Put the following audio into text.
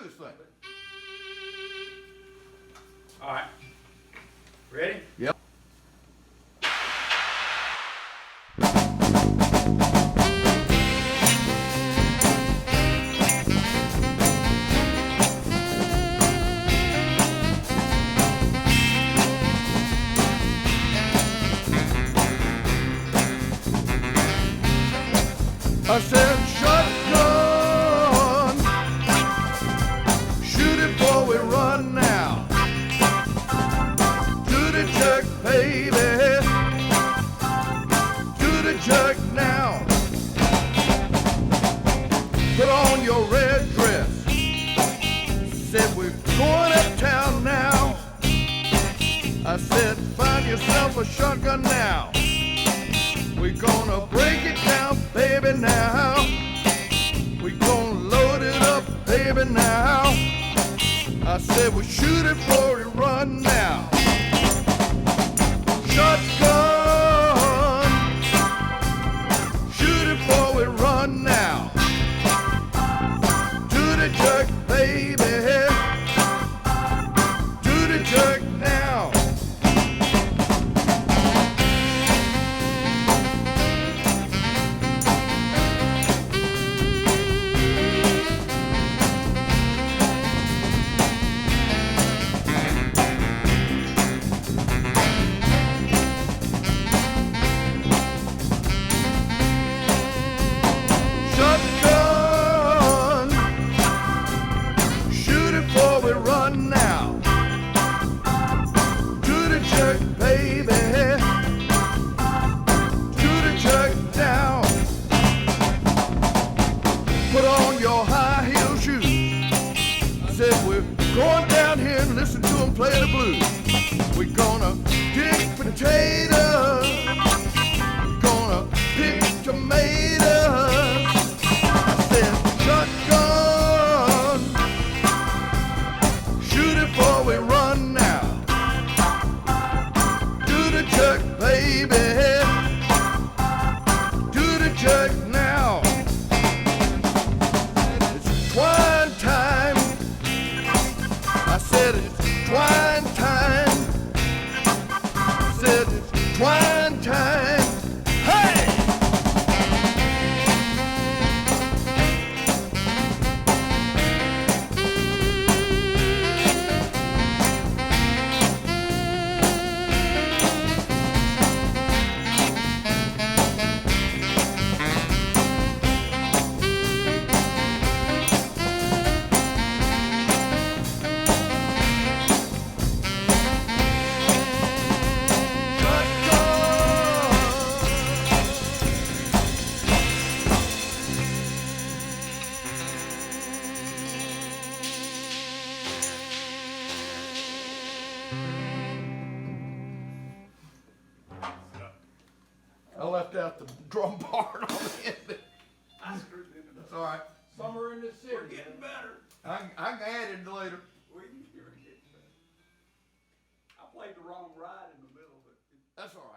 this thing. All right. Ready? Yep. I said, shotgun, shoot it before we run now. Do the jerk, baby, do the jerk now. Put on your red dress, said we're going uptown now. I said, find yourself a shotgun now. We're gonna break it down, baby, now. We're gonna load it up, baby, now. I said we shoot it before we run now. Shotgun, shoot it before we run now. Do the jerk, baby, do the jerk now. Shotgun, shoot it before we run now. Do the jerk, baby, do the jerk down. Put on your high heel shoes. Said we're going down here and listen to them play the blues. We're gonna dig potatoes, we're gonna pick tomatoes. Shotgun, shoot it before we run now. Do the jerk, baby, do the jerk now. It's twine time. I said it's twine time. I said it's twine time. Hey! I left out the drum part on the end. I screwed it in. That's all right. Somewhere in this city. We're getting better. I can add it later. You're getting better. I played the wrong ride in the middle, but That's all right.